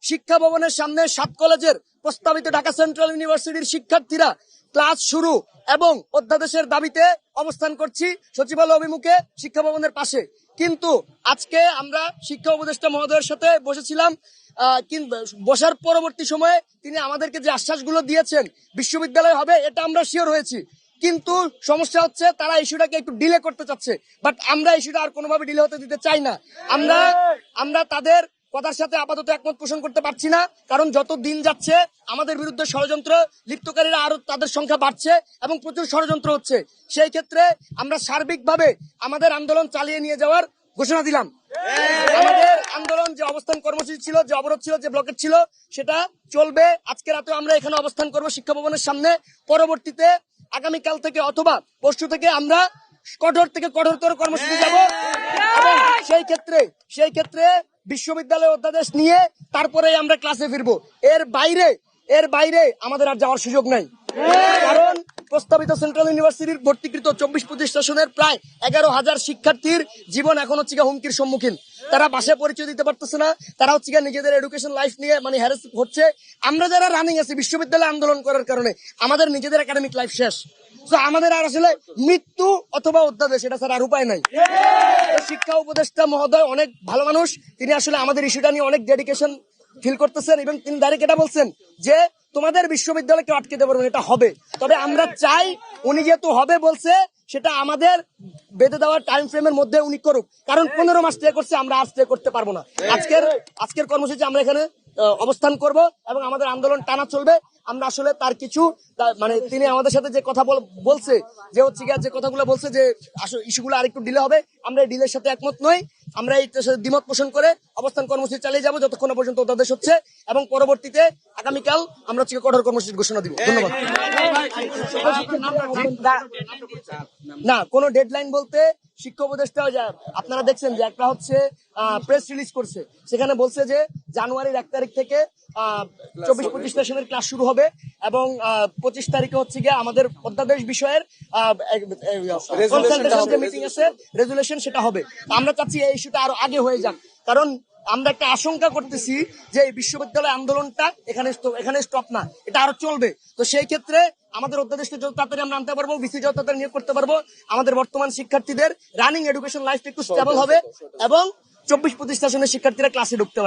শিক্ষা ভবনের সামনে 7 কলেজের প্রস্তাবিত ঢাকা সেন্ট্রাল ইউনিভার্সিটির শিক্ষার্থীরা ক্লাস শুরু এবং অধ্যাদেশের দাবিতে অবস্থান করছি সচিবালয় অভিমুখে শিক্ষা ভবনের পাশে। কিন্তু আজকে আমরা শিক্ষা উপদেষ্টা মহোদয়ের সাথে বসেছিলাম, কিন্তু বসার পরবর্তী সময়ে তিনি আমাদেরকে যে আশ্বাসগুলো দিয়েছেন বিশ্ববিদ্যালয় হবে, এটা আমরা শিওর হয়েছি। কিন্তু সমস্যা হচ্ছে তারা ইস্যুটাকে একটু ডিলে করতে চাচ্ছে, বাট আমরা ইস্যুটা আর কোনোভাবে ডিলে হতে দিতে চাই না। আমরা তাদের কথার সাথে আপাতত একমত পোষণ করতে পারছি না, কারণ যত দিন যাচ্ছে আমাদের বিরুদ্ধে ষড়যন্ত্র লিপ্তকারীরা আরো তাদের সংখ্যা বাড়ছে এবং প্রচুর ষড়যন্ত্র হচ্ছে। সেই ক্ষেত্রে আমরা সার্বিকভাবে আমাদের আন্দোলন চালিয়ে নিয়ে যাওয়ার ঘোষণা দিলাম। আমাদের আন্দোলন যে অবস্থান কর্মসূচি ছিল, যে অবরোধ ছিল, যে ব্লকেট ছিল, সেটা চলবে। আজকে রাতে আমরা এখানে অবস্থান করব শিক্ষা ভবনের সামনে। পরবর্তীতে আগামীকাল থেকে অথবা পরশু থেকে আমরা কঠোর থেকে কঠোরতর কর্মসূচি যাব এবং সেই ক্ষেত্রে বিশ্ববিদ্যালয় অধ্যাদেশ নিয়ে তারপরে আমরা ক্লাসে ফিরবো। এর বাইরে আমাদের আর যাওয়ার সুযোগ নাই, কারণ প্রস্তাবিত সেন্ট্রাল ইউনিভার্সিটির ভর্তিকৃত 24-25 সেশনের প্রায় 11,000 শিক্ষার্থীর জীবন এখন হচ্ছে হুমকির সম্মুখীন। তারা বাসায় পরিচয় দিতে পারতেছে না, তারা হচ্ছে নিজেদের এডুকেশন লাইফ নিয়ে হ্যারাস হচ্ছে। আমরা যারা রানিং আছি বিশ্ববিদ্যালয়ে আন্দোলন করার কারণে আমাদের নিজেদের একাডেমিক লাইফ শেষ। তো আমাদের আর আসলে মৃত্যু অথবা অধ্যাদেশ, এটা ছাড়া আর উপায় নাই। শিক্ষা উপদেষ্টা মহোদয় অনেক ভালো মানুষ, তিনি আসলে আমাদের ইস্যুটা নিয়ে অনেক ডেডিকেশন ফিল করতেছেন এবং তিনি ডাইরেক্ট এটা বলছেন যে তোমাদের বিশ্ববিদ্যালয়কে আটকে দেবো না, এটা হবে। তবে আমরা চাই উনি যেহেতু হবে বলছে, সেটা আমাদের বেঁধে দেওয়ার টাইম ফ্রেমের মধ্যে উনি করুক, কারণ 15 মাস স্টে করছে, আমরা আর স্টে করতে পারবো না। আজকের কর্মসূচি আমরা এখানে অবস্থান করব এবং আমাদের আন্দোলন টানা চলবে। আমরা আসলে তার কিছু তিনি আমাদের সাথে যে কথা বলছে, যে হচ্ছে যে কথাগুলো বলছে যে আসলে ইস্যুগুলো আরেকটু ডিলে হবে, আমরা এই ডিলের সাথে একমত নই। আমরা এই দ্বিমত পোষণ করে অবস্থান কর্মসূচি চালিয়ে যাবো যতক্ষণ পর্যন্ত অধ্যাদেশ হচ্ছে, এবং পরবর্তীতে আগামীকাল আমরা কঠোর কর্মসূচির ঘোষণা দিব। ধন্যবাদ। না, কোনো ডেডলাইন বলতে শিক্ষা উপদেষ্টা আপনারা দেখছেন যে একটা হচ্ছে প্রেস রিলিজ করছে, সেখানে বলছে যে জানুয়ারির 1 তারিখ থেকে 24-25 সেশনের ক্লাস শুরু হবে এবং 25 তারিখে হচ্ছে গিয়ে আমাদের অধ্যাদেশ বিষয়ের মিটিং আছে, রেজুলেশন, সেটা হবে। আমরা চাচ্ছি এই ইস্যুটা আরো আগে হয়ে যাক, কারণ আমরা একটা আশঙ্কা করতেছি যে এই বিশ্ববিদ্যালয় আন্দোলনটা এখানে স্টপ না, এটা আরো চলবে। তো সেই ক্ষেত্রে আমাদের অধ্যাদেশকে যত তাড়াতাড়ি আমরা আনতে পারবো, বিসি যত তাড়াতাড়ি নিয়োগ করতে পারবো, আমাদের বর্তমান শিক্ষার্থীদের রানিং এডুকেশন লাইফ একটু স্টেবল হবে এবং 24-25 সেশনের শিক্ষার্থীরা ক্লাসে ঢুকতে পারবে।